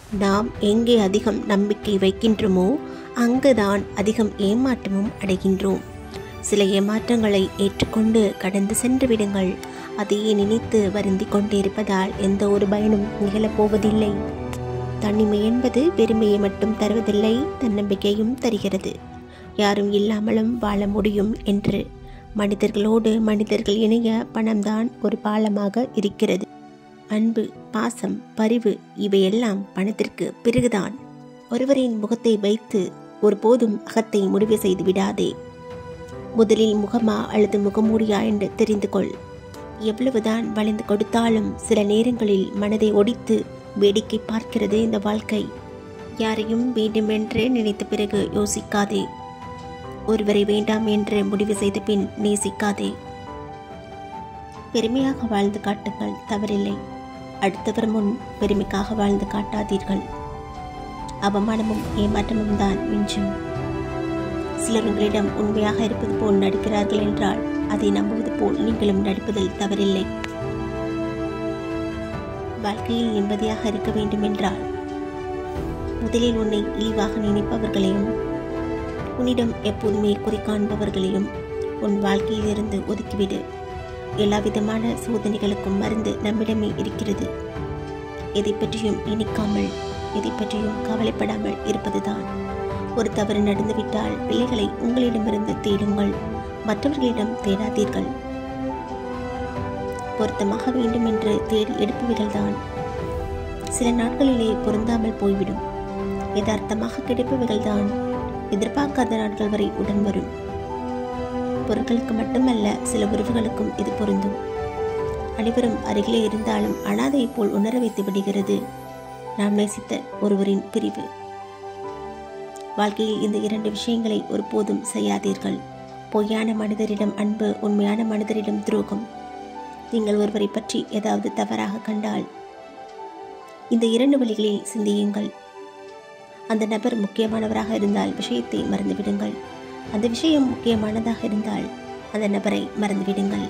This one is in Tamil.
நாம் எங்கே அதிகம் நம்பிக்கை வைக்கின்றோமோ அங்குதான் அதிகம் ஏமாற்றமும் அடைகின்றோம். சில ஏமாற்றங்களை ஏற்றுக்கொண்டு கடந்து சென்று விடுங்கள். அதையே நினைத்து வருந்தி கொண்டிருப்பதால் எந்த ஒரு பயனும் நிகழப்போவதில்லை. தனிமை என்பது பெருமையை மட்டும் தருவதில்லை, தன்னம்பிக்கையும் தருகிறது. யாரும் இல்லாமலும் வாழ முடியும் என்று. மனிதர்களோடு மனிதர்கள் இணைய பணம்தான் ஒரு பாலமாக இருக்கிறது. அன்பு, பாசம், பரிவு இவையெல்லாம் பணத்திற்கு பிறகுதான். ஒருவரின் முகத்தை வைத்து ஒருபோதும் அகத்தை முடிவு செய்து விடாதே. முதலில் முகமா அல்லது முகமூடியா என்று தெரிந்து கொள். எவ்வளவுதான் வளைந்து கொடுத்தாலும் சில நேரங்களில் மனதை ஒடித்து வேடிக்கை பார்க்கிறது இந்த வாழ்க்கை. யாரையும் வேண்டுமென்று நினைத்த பிறகு யோசிக்காதே. ஒருவரை வேண்டாம் என்று முடிவு செய்த பின் நேசிக்காதே. பெருமையாக வாழ்ந்து காட்டுங்கள், தவறில்லை. அடுத்தவர் முன் பெருமைக்காக வாழ்ந்து காட்டாதீர்கள். அவமானமும் ஏமாற்றமும் தான் மிஞ்சும். சிலர் உங்களிடம் உண்மையாக இருப்பது போல் நடிக்கிறார்கள் என்றால் அதை நம்புவது போல் நீங்களும் நடிப்பதில் தவறில்லை. வாழ்க்கையில் நிம்மதியாக இருக்க வேண்டும் என்றால் முதலில் உன்னை இழிவாக நினைப்பவர்களையும் உன்னிடம் எப்போதுமே குறை காண்பவர்களையும் உன் வாழ்க்கையில் இருந்து ஒதுக்கிவிடு. எல்லா விதமான சோதனைகளுக்கும் மருந்து நம்மிடமே இருக்கிறது. எதை பற்றியும் நினைக்காமல், எதை பற்றியும் கவலைப்படாமல் இருப்பதுதான். ஒரு தவறு நடந்துவிட்டால் பிள்ளைகளை உங்களிடமிருந்து தேடுங்கள், மற்றவர்களிடம் தேடாதீர்கள். பொருத்தமாக வேண்டும் என்று தேடி எடுப்பவைகள்தான் சில நாட்களிலே பொருந்தாமல் போய்விடும். யதார்த்தமாக கிடைப்பவைகள்தான் எதிர்பார்க்காத நாட்கள் வரை உடன் வரும். பொருட்களுக்கு மட்டுமல்ல, சில உறவுகளுக்கும் இது பொருந்தும். அனைவரும் அருகிலே இருந்தாலும் அனாதையை போல் உணர வைத்து விடுகிறது நாம் நேசித்த ஒருவரின் பிரிவு. வாழ்க்கையில் இந்த இரண்டு விஷயங்களை ஒருபோதும் செய்யாதீர்கள். பொய்யான மனிதரிடம் அன்பு, உண்மையான மனிதரிடம் துரோகம். நீங்கள் ஒருவரை பற்றி ஏதாவது தவறாக கண்டால் இந்த இரண்டு வழிகளில் சிந்தியுங்கள். அந்த நபர் முக்கியமானவராக இருந்தால் விஷயத்தை மறந்துவிடுங்கள். அந்த விஷயம் முக்கியமானதாக இருந்தால் அந்த நபரை மறந்துவிடுங்கள்.